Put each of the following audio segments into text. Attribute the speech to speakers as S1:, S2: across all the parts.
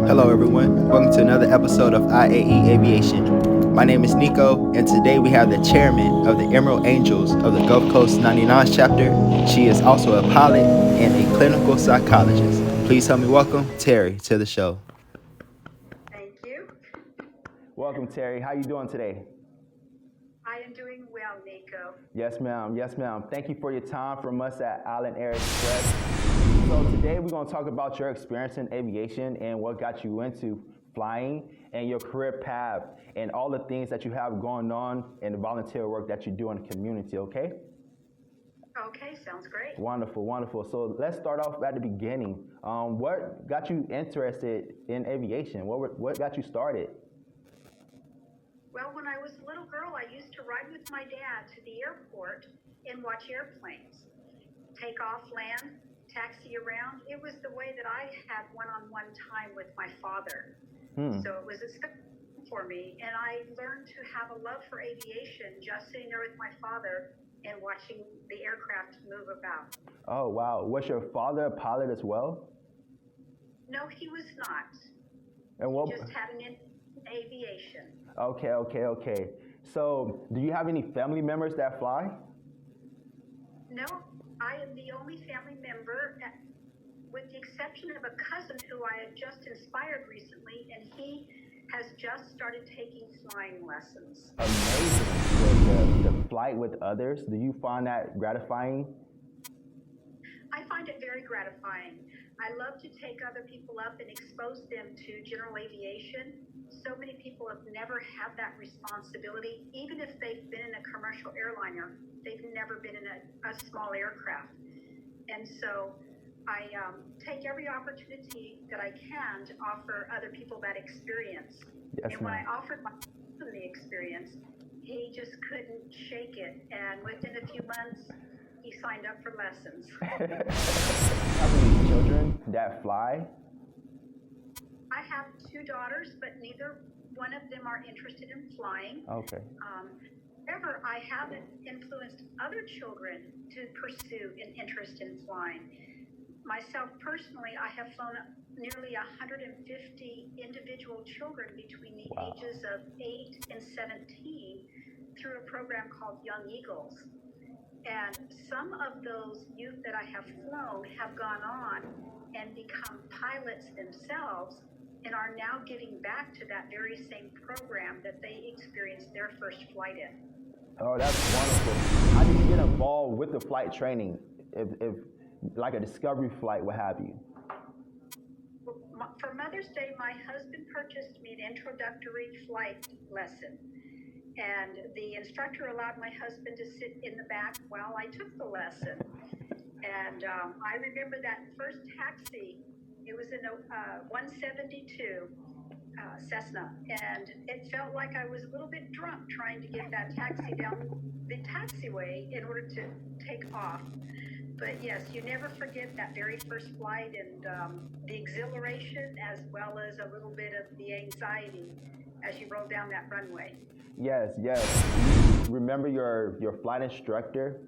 S1: Hello, everyone. Welcome to another episode of IAE Aviation. My name is Niko, and today we have the chairman of the Emerald Angels of the Gulf Coast 99 chapter. She is also a pilot and a clinical psychologist. Please help me welcome Terri to the show.
S2: Thank you.
S1: Welcome, Terri. How you doing today?
S2: I am doing well, Niko.
S1: Yes, ma'am. Yes, ma'am. Thank you for your time from us at Island Air Express. So today we're going to talk about your experience in aviation and what got you into flying and your career path and all the things that you have going on and the volunteer work that you do in the community, okay?
S2: Okay, sounds great.
S1: Wonderful, wonderful. So let's start off at the beginning. What got you interested in aviation? What got you started?
S2: Well, when I was a little girl, I used to ride with my dad to the airport and watch airplanes take off, land, taxi around. It was the way that I had one-on-one time with my father. So it was a step for me, and I learned to have a love for aviation just sitting there with my father and watching the aircraft move about.
S1: Oh, wow. Was your father a pilot as well?
S2: No, he was not.
S1: And what?
S2: He just had an interest in aviation.
S1: Okay. So do you have any family members that fly?
S2: No, I am the only family member, with the exception of a cousin who I had just inspired recently, and he has just started taking flying lessons.
S1: Amazing. The flight with others, do you find that gratifying?
S2: I find it very gratifying. I love to take other people up and expose them to general aviation. So many people have never had that responsibility. Even if they've been in a commercial airliner, they've never been in a small aircraft. And so I take every opportunity that I can to offer other people that experience.
S1: Yes,
S2: and when I
S1: ma'am.
S2: offered my husband the experience, he just couldn't shake it. And within a few months, he signed up for lessons.
S1: Have any children that fly?
S2: I have two daughters, but neither one of them are interested in flying.
S1: Okay.
S2: However, I haven't influenced other children to pursue an interest in flying. Myself personally, I have flown nearly 150 individual children between the ages of 8 and 17 through a program called Young Eagles. And some of those youth that I have flown have gone on and become pilots themselves and are now giving back to that very same program that they experienced their first flight in.
S1: Oh, that's wonderful. How did you get involved with the flight training? If like a discovery flight, what have you?
S2: For Mother's Day, my husband purchased me an introductory flight lesson. And the instructor allowed my husband to sit in the back while I took the lesson. And I remember that first taxi. It was in a 172 Cessna, and it felt like I was a little bit drunk trying to get that taxi down the taxiway in order to take off. But yes, you never forget that very first flight and the exhilaration, as well as a little bit of the anxiety as you roll down that runway.
S1: Yes. Remember your flight instructor?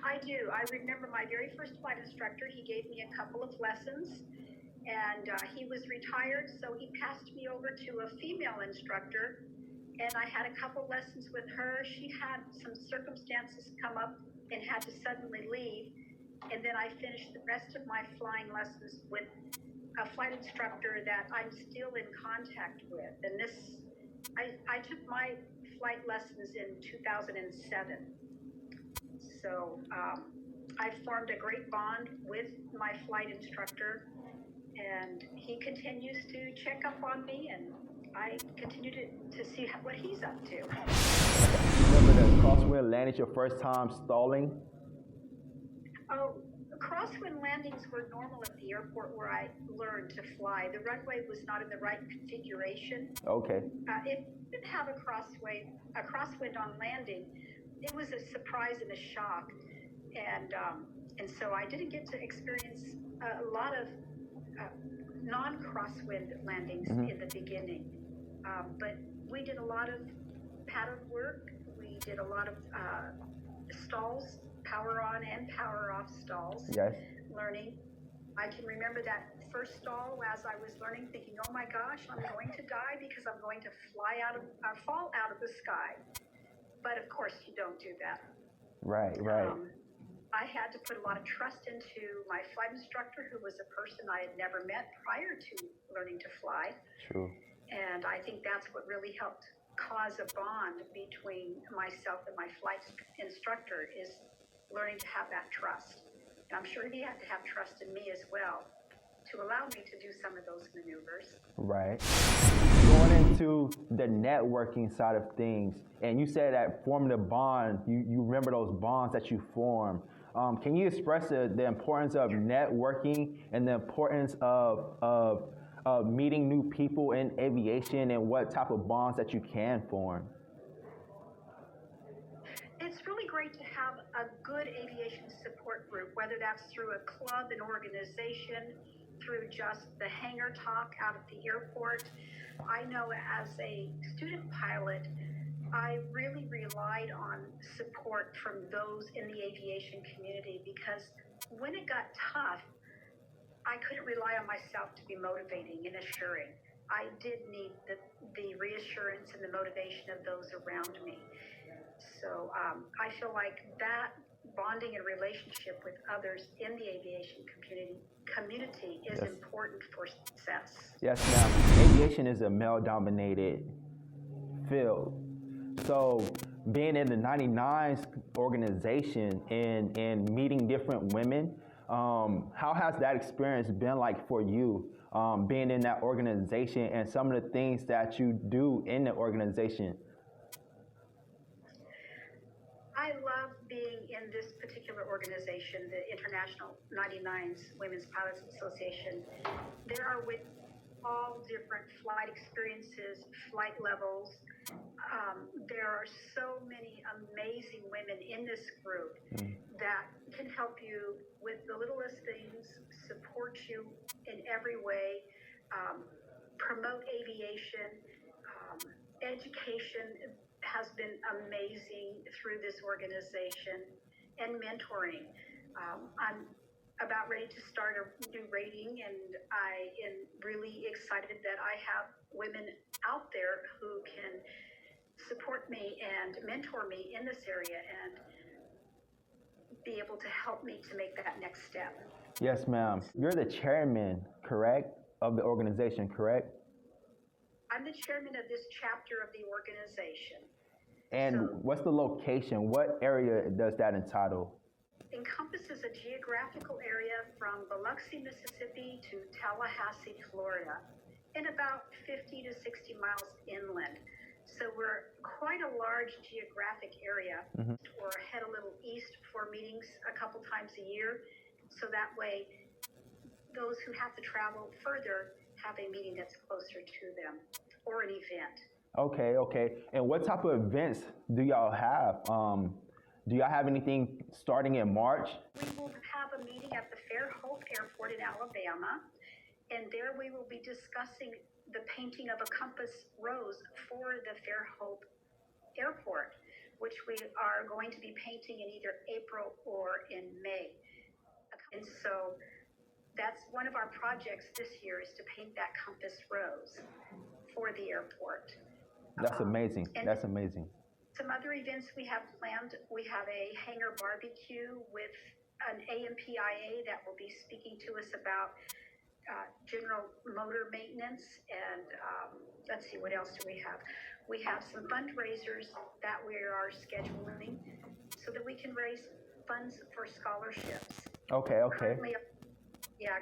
S2: I do. I remember my very first flight instructor. He gave me a couple of lessons, and he was retired, so he passed me over to a female instructor, and I had a couple lessons with her. She had some circumstances come up and had to suddenly leave, and then I finished the rest of my flying lessons with a flight instructor that I'm still in contact with. And I took my flight lessons in 2007. So I formed a great bond with my flight instructor, and he continues to check up on me, and I continue to see what he's up to.
S1: Remember the crosswind landing your first time stalling?
S2: Oh, crosswind landings were normal at the airport where I learned to fly. The runway was not in the right configuration.
S1: Okay.
S2: It didn't have a crosswind on landing. It was a surprise and a shock, and so I didn't get to experience a lot of non-crosswind landings in the beginning. But we did a lot of pattern work. We did a lot of stalls, power on and power off stalls.
S1: Yes.
S2: Learning. I can remember that first stall as I was learning, thinking, "Oh my gosh, I'm going to die because I'm going to fall out of the sky." But of course, you don't do that.
S1: Right, right.
S2: I had to put a lot of trust into my flight instructor, who was a person I had never met prior to learning to fly.
S1: True.
S2: And I think that's what really helped cause a bond between myself and my flight instructor, is learning to have that trust. And I'm sure he had to have trust in me as well to allow me to do some of those maneuvers.
S1: Right. Going into the networking side of things, and you said that forming a bond, you remember those bonds that you form. Can you express the importance of networking and the importance of meeting new people in aviation and what type of bonds that you can form?
S2: It's really great to have a good aviation support group, whether that's through a club, an organization, through just the hangar talk out at the airport. I know as a student pilot, I really relied on support from those in the aviation community, because when it got tough, I couldn't rely on myself to be motivating and assuring. I did need the reassurance and the motivation of those around me. So I feel like that bonding and relationship with others in the aviation community is
S1: Yes.
S2: important for success.
S1: Yes, ma'am. Aviation is a male-dominated field. So being in the 99s organization and meeting different women, how has that experience been like for you, being in that organization and some of the things that you do in the organization?
S2: I love being in this particular organization, the International 99s Women's Pilots Association. There are with all different flight experiences, flight levels. There are so many amazing women in this group that can help you with the littlest things, support you in every way, promote aviation, education has been amazing through this organization, and mentoring. I'm about ready to start a new rating, and I am really excited that I have women out there who can support me and mentor me in this area and be able to help me to make that next step.
S1: Yes, ma'am. You're the chairman, correct, of the organization, correct?
S2: I'm the chairman of this chapter of the organization.
S1: And what's the location? What area does that entitle?
S2: Encompasses a geographical area from Biloxi, Mississippi to Tallahassee, Florida, and about 50 to 60 miles inland. So we're quite a large geographic area. Or head a little east for meetings a couple times a year, so that way those who have to travel further have a meeting that's closer to them, or an event.
S1: Okay, okay. And what type of events do y'all have? Do y'all have anything starting in March?
S2: We will have a meeting at the Fairhope Airport in Alabama, and there we will be discussing the painting of a compass rose for the Fairhope Airport, which we are going to be painting in either April or in May. And so that's one of our projects this year, is to paint that compass rose for the airport.
S1: That's amazing. That's amazing.
S2: Some other events we have planned. We have a hangar barbecue with an AMPIA that will be speaking to us about general motor maintenance. And let's see, what else do we have? We have some fundraisers that we are scheduling so that we can raise funds for scholarships.
S1: Okay, okay.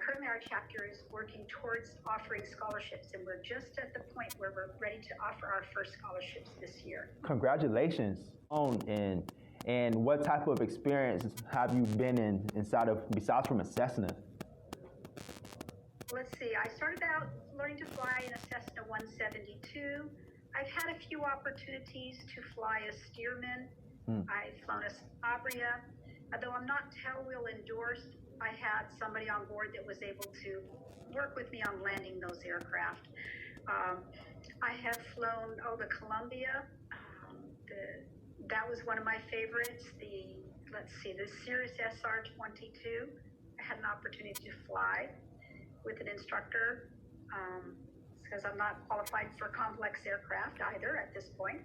S2: Currently our chapter is working towards offering scholarships, and we're just at the point where we're ready to offer our first scholarships this year.
S1: Congratulations. And what type of experience have you been in besides from a Cessna?
S2: Let's see, I started out learning to fly in a Cessna 172. I've had a few opportunities to fly a Stearman. I've flown a Sabria. Although I'm not tail wheel endorsed, I had somebody on board that was able to work with me on landing those aircraft. I have flown the Columbia. That was one of my favorites. The Cirrus SR-22. I had an opportunity to fly. with an instructor because I'm not qualified for complex aircraft either at this point.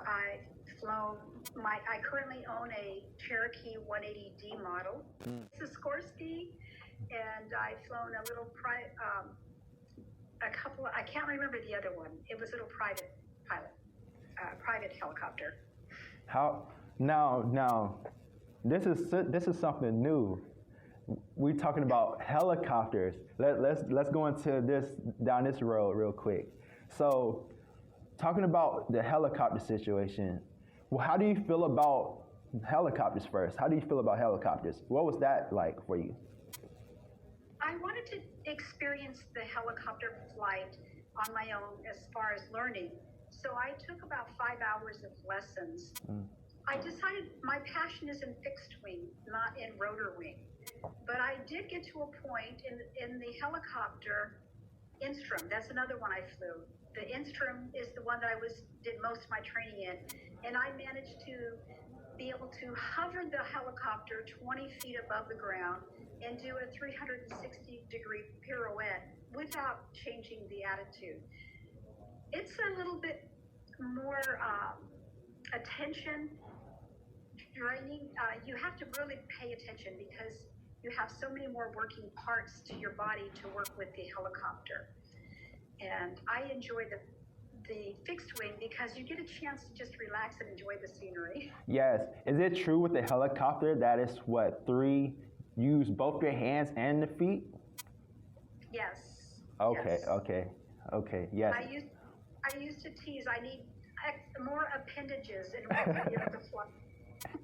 S2: I've flown I currently own a Cherokee 180D model. It's a Sikorsky, and I've flown a little I can't remember the other one. It was a little private helicopter.
S1: Now, this is something new. We're talking about helicopters. Let's go into down this road real quick. So, talking about the helicopter situation, well, how do you feel about helicopters first? How do you feel about helicopters? What was that like for you?
S2: I wanted to experience the helicopter flight on my own as far as learning. So I took about 5 hours of lessons. I decided my passion is in fixed wing, not in rotor wing. But I did get to a point in the helicopter, Instrum, that's another one I flew. The Instrum is the one that I did most of my training in. And I managed to be able to hover the helicopter 20 feet above the ground and do a 360-degree pirouette without changing the attitude. It's a little bit more attention draining. You have to really pay attention because you have so many more working parts to your body to work with the helicopter. And I enjoy the fixed wing because you get a chance to just relax and enjoy the scenery.
S1: Yes. Is it true with the helicopter that it's use both your hands and the feet?
S2: Yes.
S1: Okay,
S2: yes.
S1: okay, yes.
S2: I used to tease, I need more appendages in order to be able to fly.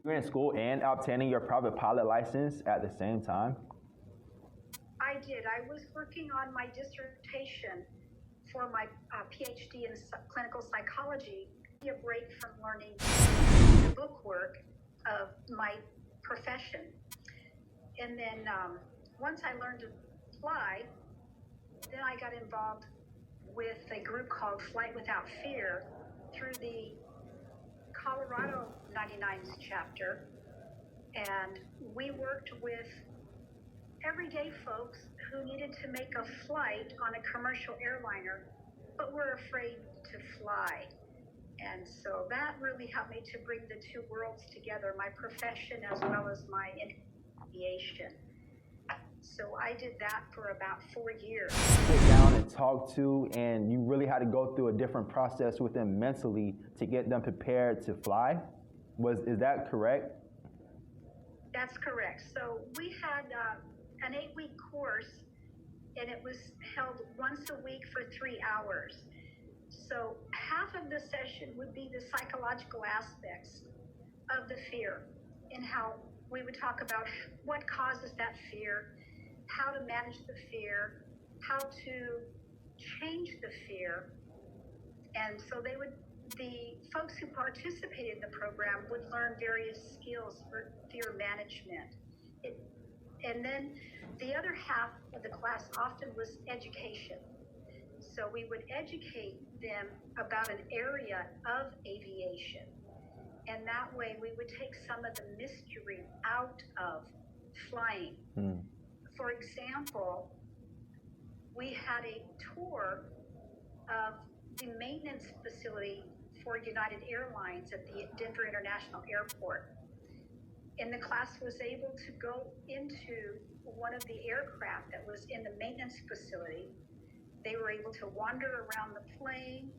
S1: You're in school and obtaining your private pilot license at the same time?
S2: I did. I was working on my dissertation for my PhD in clinical psychology, a break from learning the book work of my profession. And then once I learned to fly, then I got involved with a group called Flight Without Fear through the Colorado 99's chapter. And we worked with everyday folks who needed to make a flight on a commercial airliner, but were afraid to fly. And so that really helped me to bring the two worlds together, my profession as well as my aviation. So I did that for about 4 years.
S1: Sit down and talk to, and you really had to go through a different process with them mentally to get them prepared to fly? Is that correct?
S2: That's correct. So we had an 8-week course, and it was held once a week for 3 hours. So half of the session would be the psychological aspects of the fear and how we would talk about what causes that fear, how to manage the fear, how to change the fear. And so the folks who participated in the program would learn various skills for fear management. And then the other half of the class often was education. So we would educate them about an area of aviation. And that way we would take some of the mystery out of flying. For example, we had a tour of the maintenance facility for United Airlines at the Denver International Airport. And the class was able to go into one of the aircraft that was in the maintenance facility. They were able to wander around the plane.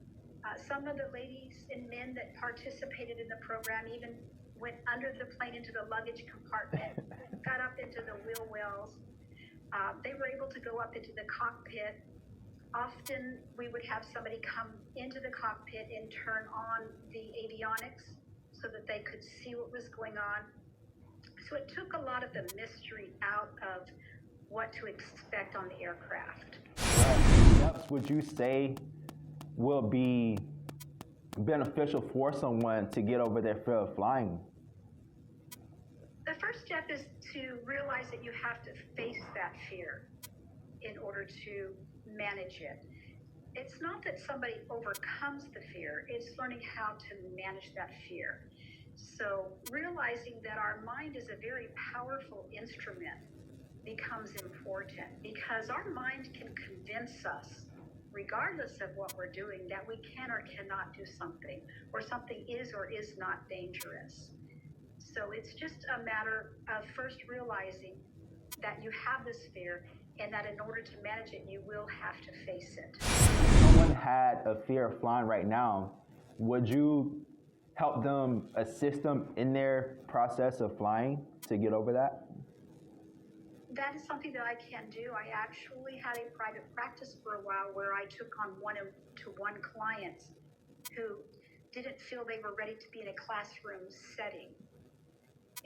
S2: Some of the ladies and men that participated in the program even went under the plane into the luggage compartment, got up into the wheel wells. They were able to go up into the cockpit. Often we would have somebody come into the cockpit and turn on the avionics so that they could see what was going on. So it took a lot of the mystery out of what to expect on the aircraft.
S1: What steps would you say will be beneficial for someone to get over their fear of flying?
S2: The first step is to realize that you have to face that fear in order to manage it. It's not that somebody overcomes the fear, it's learning how to manage that fear. So realizing that our mind is a very powerful instrument becomes important, because our mind can convince us, regardless of what we're doing, that we can or cannot do something, or something is or is not dangerous. So it's just a matter of first realizing that you have this fear, and that in order to manage it, you will have to face it.
S1: If someone had a fear of flying right now, would you help them, assist them in their process of flying to get over that?
S2: That is something that I can do. I actually had a private practice for a while where I took on one-to-one clients who didn't feel they were ready to be in a classroom setting.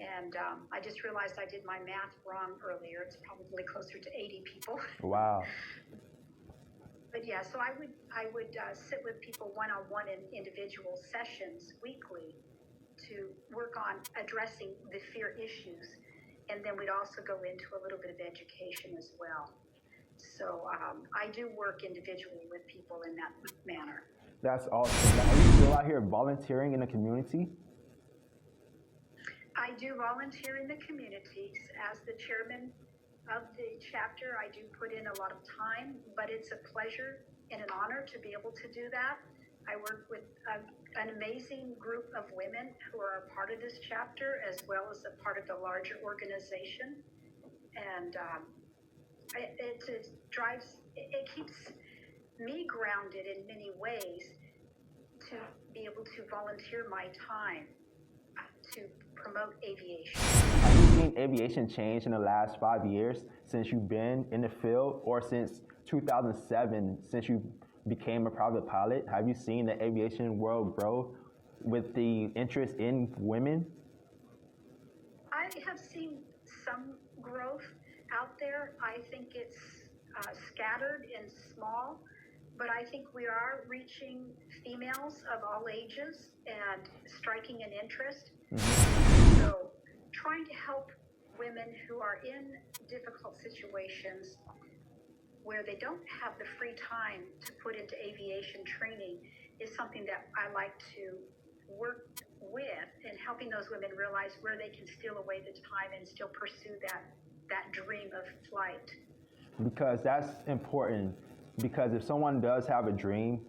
S2: And I just realized I did my math wrong earlier. It's probably closer to 80 people.
S1: Wow.
S2: But yeah, so I would sit with people one-on-one in individual sessions weekly to work on addressing the fear issues. And then we'd also go into a little bit of education as well. So I do work individually with people in that manner.
S1: That's awesome. Now, are you still out here volunteering in the community?
S2: I do volunteer in the communities. As the chairman of the chapter, I do put in a lot of time, but it's a pleasure and an honor to be able to do that. I work with an amazing group of women who are a part of this chapter, as well as a part of the larger organization. And it keeps me grounded in many ways to be able to volunteer my time to promote aviation.
S1: Have you seen aviation change in the last 5 years since you've been in the field, or since 2007, since you became a private pilot? Have you seen the aviation world grow with the interest in women?
S2: I have seen some growth out there. I think it's scattered and small, but I think we are reaching females of all ages and striking an interest. So trying to help women who are in difficult situations where they don't have the free time to put into aviation training is something that I like to work with, and helping those women realize where they can steal away the time and still pursue that dream of flight.
S1: Because that's important. Because if someone does have a dream,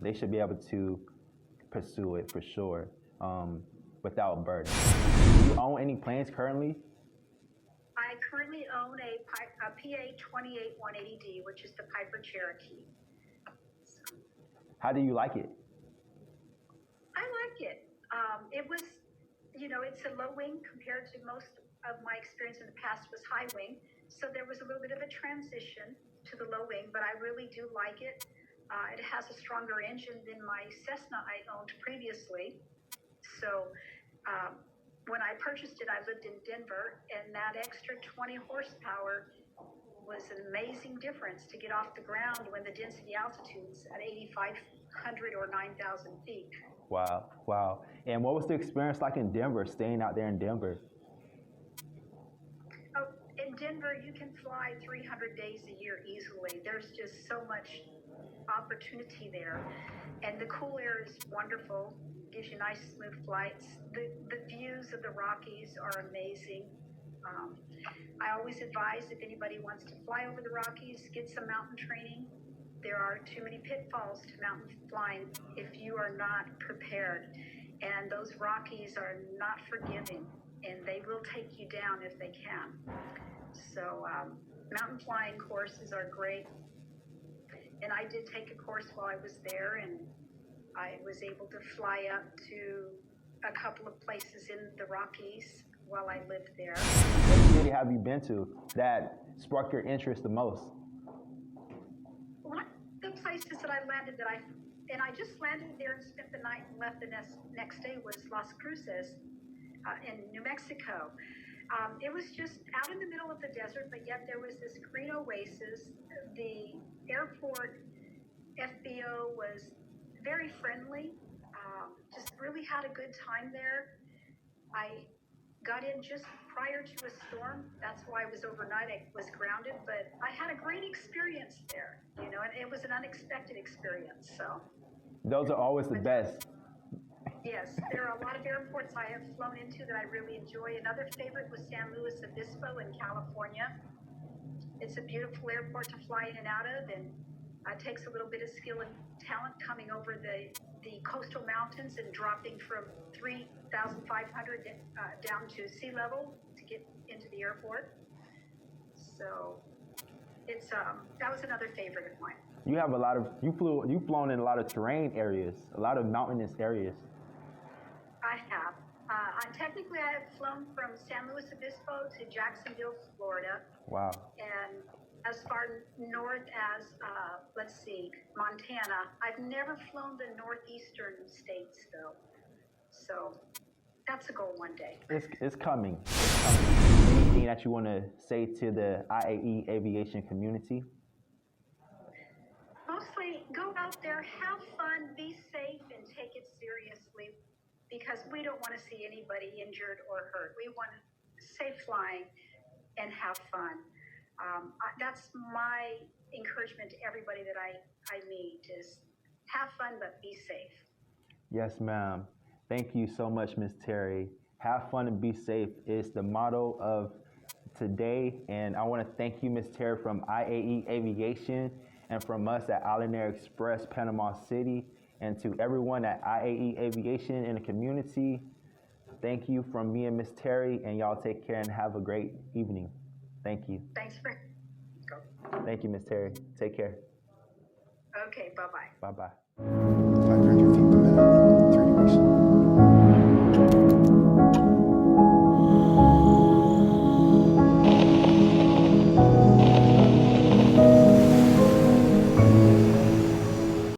S1: they should be able to pursue it for sure, without burden. Do you own any planes currently?
S2: I currently own a PA-28180D, which is the Piper Cherokee.
S1: How do you like it?
S2: I like it. It was, it's a low wing compared to most of my experience in the past was high wing. So there was a little bit of a transition to the low wing, but I really do like it. It has a stronger engine than my Cessna I owned previously. So when I purchased it, I lived in Denver, and that extra 20 horsepower was an amazing difference to get off the ground when the density altitude's at 8,500 or 9,000 feet.
S1: Wow. And what was the experience like in Denver, staying out there in Denver?
S2: Oh, in Denver, you can fly 300 days a year easily. There's just so much opportunity there. And the cool air is wonderful, gives you nice, smooth flights. The views of the Rockies are amazing. I always advise if anybody wants to fly over the Rockies, get some mountain training. There are too many pitfalls to mountain flying if you are not prepared. And those Rockies are not forgiving, and they will take you down if they can. So mountain flying courses are great. And I did take a course while I was there, and I was able to fly up to a couple of places in the Rockies while I lived there.
S1: What city have you been to that sparked your interest the most?
S2: One of the places that I landed and I just landed there and spent the night and left the next day was Las Cruces in New Mexico. It was just out in the middle of the desert, but yet there was this green oasis. The airport FBO was very friendly, just really had a good time there. I got in just prior to a storm. That's why I was overnight. I was grounded, but I had a great experience there, and it was an unexpected experience. So
S1: those are always the best.
S2: Yes, there are a lot of airports I have flown into that I really enjoy. Another favorite was San Luis Obispo in California. It's a beautiful airport to fly in and out of, and it takes a little bit of skill and talent coming over the coastal mountains and dropping from 3,500 down to sea level to get into the airport. So it's that was another favorite of mine.
S1: You have you've flown in a lot of terrain areas, a lot of mountainous areas.
S2: I have. Technically, I have flown from San Luis Obispo to Jacksonville, Florida.
S1: Wow.
S2: And as far north as, let's see, Montana. I've never flown the northeastern states, though. So that's a goal one day.
S1: It's coming. It's coming. Anything that you want to say to the IAE aviation community?
S2: Mostly go out there, have fun, be safe, and take it seriously, because we don't want to see anybody injured or hurt. We want safe flying and have fun. That's my encouragement to everybody that I meet is have fun, but be safe.
S1: Yes, ma'am. Thank you so much, Ms. Terri. Have fun and be safe is the motto of today. And I want to thank you, Ms. Terri, from IAE Aviation and from us at Island Air Express, Panama City, and to everyone at IAE Aviation in the community. Thank you from me and Ms. Terri, and y'all take care and have a great evening. Thank you.
S2: Thanks for
S1: Thank you, Ms. Terri. Take care.
S2: Okay, bye-bye.
S1: Bye-bye.